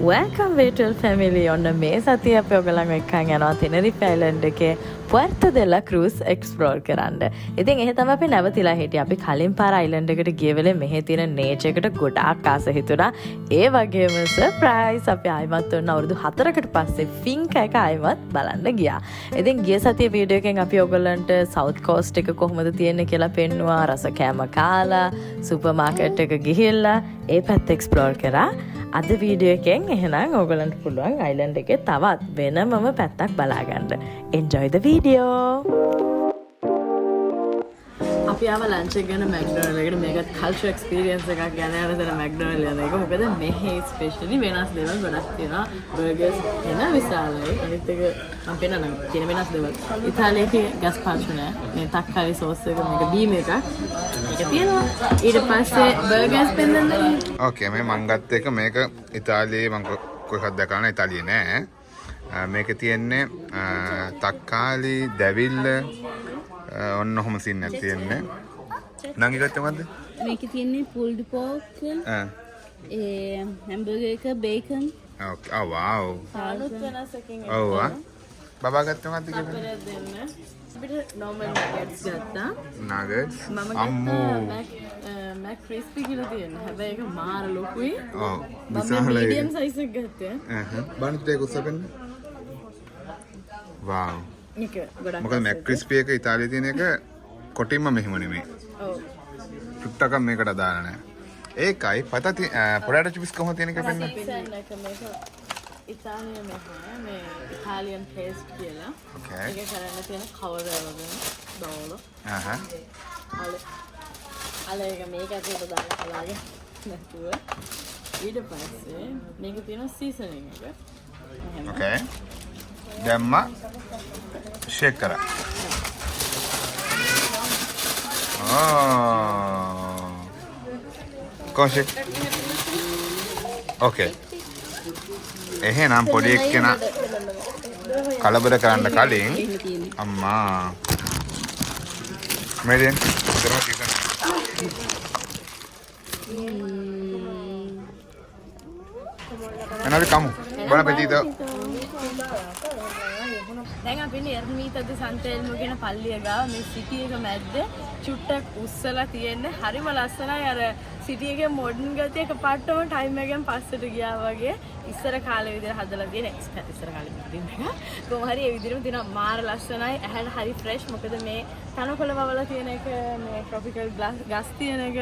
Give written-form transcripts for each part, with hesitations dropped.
Welcome virtual family ඔන්න මේ සතිය අපි ඔයගලන් එක්කන් යනවා Tenerife Island එකේ Puerto de la Cruz explore කරන්න. ඉතින් එහෙ තමයි අපි නැවතිලා හිටියේ. අපි කලින් පාර island එකට ගිය වෙලේ මෙහෙ තියෙන nature එකට ගොඩාක් ආස හිතුණා. ඒ වගේම surprise අපි ආයිමත් ඔන්න අවුරුදු 4කට පස්සේ Finca එක ආයිමත් බලන්න ගියා. ඉතින් ගිය සතියේ වීඩියෝ එකෙන් අපි ඔයගලන්ට South Coast එක කොහොමද තියෙන්නේ කියලා පෙන්නුවා. රස කෑම කාලා, සුපර්මාකට් එක ගිහිල්ලා ඒ පැත්ත explore කරා. අද වීඩියෝ එකෙන් එහෙනම් ඕගලන්ට පුළුවන් අයිලන්ඩ් එකේ තවත් වෙනමම පැත්තක් බලාගන්න. Enjoy the video. අපි ආව ලන්ච් එක ගන්න මැක්ඩොනල්ඩ් එකට. මේකත් කල්චර් එක්ස්පීරියන්ස් එකක් ගන්න යන තැන මැක්ඩොනල්ඩ් යන එක. මොකද මෙහි ස්පෙෂලි වෙනස් දේවල් ගොඩක් තියෙනවා. බර්ගර්ස් එන විශාලයි. අනිත් එක මම පෙන්නනවා තියෙන වෙනස් දේවල්. ඉතාලියේ ගස්පාචෝ නෑ. මේ තක්කාලි සෝස් එක මේක බීම් එකක්. ඒක තියෙනවා. ඊට පස්සේ බර්ගර්ස් පෙන්නන්නේ. ඕකේ මේ මං ගත්ත එක මේක ඉතාලියේ මං කොහොමද දැකලා ඉතාලියේ නෑ. මේක තියෙන්නේ තක්කාලි දැවිල්ල ඔන්න ඔහොම සින්නක් තියෙන්නේ. නංගි ගත්තේ මොකද්ද? මේකේ තියෙන්නේ pulled pork හැම්බර්ගර් එක බේකන්. ඕකේ. ආ වව්. අලුත් වෙනසකින් ඔව්. බබා ගත්තේ මොකද්ද කියලා? අපිට දෙන්න. අපිට normal nuggets ගත්තා. නගට්ස්. මම අම්මෝ. මැක් ක්‍රිස්පි කියලා තියෙනවා. හැබැයි ඒක මාර ලොකුයි. ඔව්. මම medium size එක ගත්තා. බණිත් ඒක උස්සපෙන්න. වව්. මේක ගොඩක් මොකද මැක් ක්‍රිස්පි එක ඉතාලියේ තියෙන එක කොටින්ම මෙහෙම නෙමෙයි. ඔව්. චුට්ටක් මේකට දාලා නැහැ. ඒකයි පතති පොටැටෝ චිප්ස් කොහොමද තියෙන එක පෙන්න. මේක ඉතාලියේ මේ ඉතාලියන් පේස්ට් කියලා. Okay. ඒක කරන්න තියෙන කවර වගේ බවල. අලේක මේක ඇතුලට දාලා කලාගේ නැතුව. ඊට පස්සේ මේක තියෙන සීසනින් එක. එහෙම. Okay. දැම්මා ෂේක් කරා. කොහොමද? ඕකේ. එහෙනම් පොඩි එක්කෙනා කලබල කරන්න කලින් අම්මා මෙදෙන් කරමු චිකන්. එනවද කමු. බණ පෙටීද? දැන් අපි නිර්මීතද සන්තේල්ම කියන පල්ලිය ගාව මේ සිටි එක මැද්ද චුට්ටක් උස්සලා තියෙන්නේ. හරිම ලස්සනයි. අර සිටි එකේ මොඩර්න් ගතිය එකපාරටම ටයිම් එකෙන් පස්සට ගියා වගේ. ඉස්සර කාලේ විදිහට හදලා තියෙන ඉස්සර කාලේ විදිහට එක. කොහොම හරි ඒ විදිහටම තියෙනවා. මාර ලස්සනයි. ඇහැට හරි ෆ්‍රෙෂ්. මොකද මේ තනකොළ වවලා තියෙන එක මේ ට්‍රොපිකල් ගස් තියෙන එක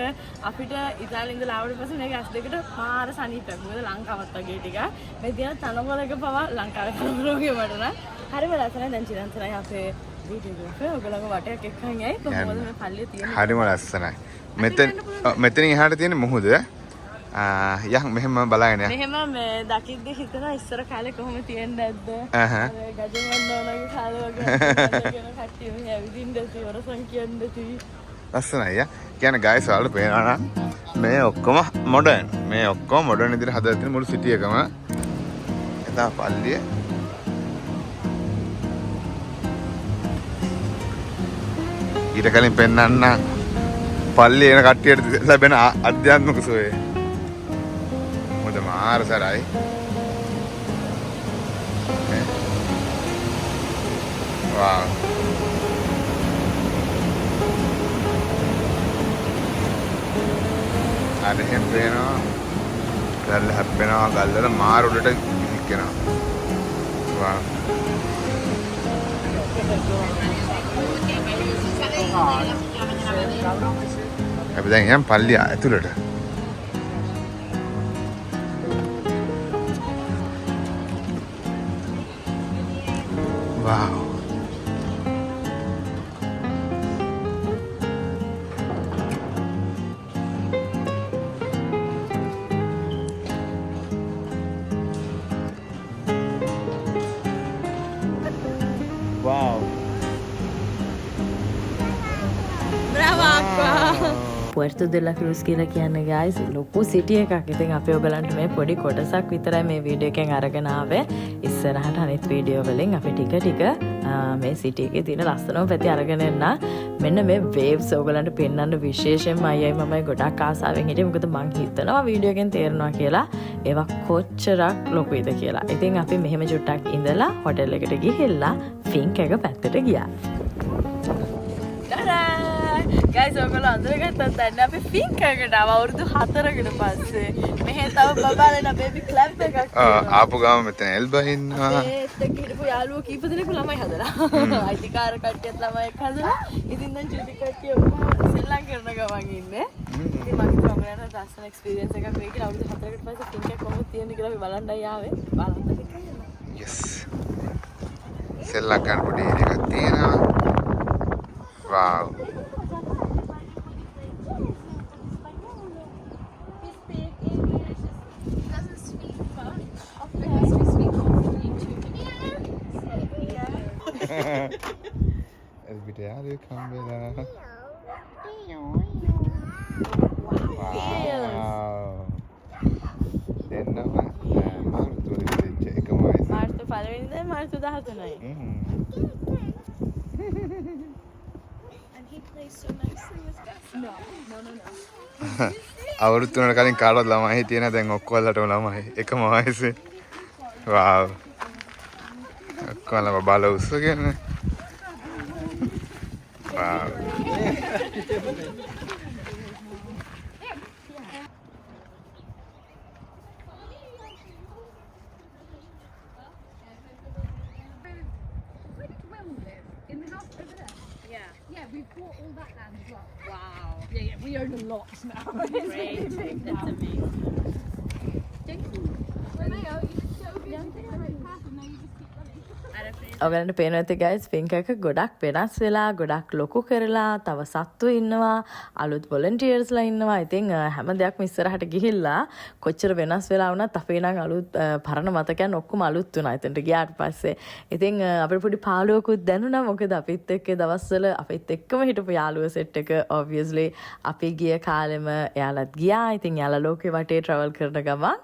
අපිට ඉතාලියෙන් ඉඳලා ආවට පස්සේ මේක ඇස් දෙකට මාර සනීපයක්. මොකද ලංකාවත් වගේ ටික. මේ තියෙන තනකොළක පවා ලංකාවේ තනකොළ වගේ වටන. හරිම ලස්සනයි. දැන් චිරන්තරයි අපේ වීඩියෝ එක ඔයගොල්ලෝ වටයක් එක්කන් යයි. කොහොමද මේ පල්ලිය තියෙන්නේ? හරිම ලස්සනයි. මෙතනින් එහාට තියෙන මුහුද යන් මෙහෙම බලාගෙන යන්න. මෙහෙම මේ දකිද්දි හිතනවා ඉස්සර කාලේ කොහොම තියෙන්නේ නැද්ද? ගජමන් නෝනාගේ කාලේ වගේ ගැන කට්ටිය මෙහෙ ඇවිදින්න ඇති වරසන් කියන්න ඇති. ලස්සනයි යා. කියන්නේ ගයිස් ඔයාලට පේනවා නම් මේ ඔක්කොම මොඩර්න්. මේ ඔක්කොම මොඩර්න් විදිහට හදලා තියෙන මුළු සිටි එකම. එතන පල්ලිය. ඊට කලින් පෙන්නන්න පල්ලි එන කට්ටියට ලැබෙන අධ්‍යාත්මික සුවය. මොකද මාර සරයි. වාව්. අර එහෙම වෙනවා. ගල්ල හැප්පෙනවා. ගල්වල මාර උඩට ගිහිනවා. වාව්. අපි දැන් යම් පල්ලිය ඇතුළට. වව්. Brava Aqua. පුවර්තු දෙලා ක්‍රූස් කියලා කියන්නේ guys ලොකු සිටි එකක්. ඉතින් අපි ඔයගලන්ට මේ පොඩි කොටසක් විතරයි මේ වීඩියෝ එකෙන් අරගෙන ආවේ. ඉස්සරහට අනිත් වීඩියෝ වලින් අපි ටික මේ සිටි එකේ තියෙන ලස්සනම පැති අරගෙන එන්න. මෙන්න මේ waves ඔයගලන්ට පෙන්වන්න විශේෂයෙන්ම අයයි මමයි ගොඩක් ආසාවෙන් හිටියේ. මොකද මං හිතනවා වීඩියෝ එකෙන් තේරෙනවා කියලා ඒවා කොච්චරක් ලොකුයිද කියලා. ඉතින් අපි මෙහෙම චුට්ටක් ඉඳලා හොටෙල් එකට ගිහිල්ලා ෆින්ක් එක පැත්තට ගියා. ගයිස් ඔයගොල්ලෝ අඳුරගත්තත් දැන් අපි ෆින්ක් එකකට අවුරුදු 4කට පස්සේ මෙහෙ තව බබාලන බේබි ක්ලබ් එකක් ආපු ගාම මෙතන එල්බා ඉන්නවා. ඒත් එක්ක හිටපු යාළුවෝ කීප දෙනෙක් ළමයි හදලා. අයිතිකාර කට්ටියත් ළමයි හදලා. ඉතින් දැන් චුටි කට්ටිය ඔක්කොම සෙල්ලම් කරන ගමන් ඉන්නේ. ඉතින් මම හිතුවා ඔයගොල්ලන්ට ලස්සන එක්ස්පීරියන්ස් එකක් වෙයි කියලා අවුරුදු 4කට පස්සේ ෆින්ක් එක කොහොමද තියෙන්නේ කියලා අපි බලන්නයි ආවේ. බලන්න. yes. සෙල්ලම් කරන පොඩි එකක් තියෙනවා. wow. එල්බිට යාළුවෙක් හම්බෙලා. දෙන්නම මාර්තු වල ඉච්ච එකම වයස. මාර්තු 1 වෙනිදා මාර්තු 13යි. අවුරුදු 3කට කලින් කාටවත් ළමයි හිටියේ නැහැ. දැන් ඔක්කොලටම ළමයි එකම වයසේ. wow. ඔක්කොලම බල උස්සගෙන. wow. Yeah, we've bought all that land as well. Wow. Yeah, we own a lot now. Great. That's amazing. Romeo, you just so good. You take the right path and now you just keep running. ඔයගලන්ට පේනවා ඇති guys ෆින්ක් එක ගොඩක් වෙනස් වෙලා ගොඩක් ලොකු කරලා තව සත්තු ඉන්නවා අලුත් volunteersලා ඉන්නවා. ඉතින් හැම දෙයක්ම ඉස්සරහට ගිහිල්ලා කොච්චර වෙනස් වෙලා වුණත් අපේ නම් අලුත් පරණ මතකයන් ඔක්කොම අලුත් වුණා එතනට ගියාට පස්සේ. ඉතින් අපිට පොඩි පාළුවකුත් දැනුණා. මොකද අපිත් එක්ක දවස්වල අපිත් එක්කම හිටපු යාළුවෝ සෙට් එක obviously අපි ගිය කාලෙම එයාලත් ගියා. ඉතින් යාලා ලෝකේ වටේ travel කරන ගමන්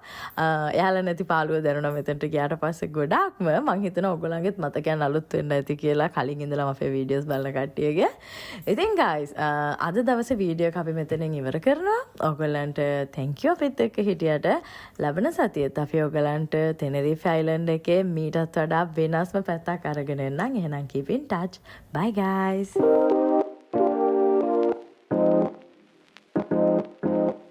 එයාලා නැති පාළුවෝ දැනුණා මෙතනට ගියාට පස්සේ ගොඩක්ම මං හිතනවා ඔයගොල්ලන්ගෙත් මතකයන් අලුත් වෙන්න ඇති කියලා කලින් ඉඳලා අපේ වීඩියෝස් බලන කට්ටියගේ. ඉතින් guys අද දවසේ වීඩියෝ එක අපි මෙතනින් ඉවර කරනවා. ඔයගොල්ලන්ට thank you අපිත් එක්ක හිටියට. ලබන සතියේත් අපි ඔයගොල්ලන්ට Tenerife Island එකේ මීටත් වඩා වෙනස්ම පැත්තක් අරගෙන එන්නම්. එහෙනම් keep in touch. Bye guys.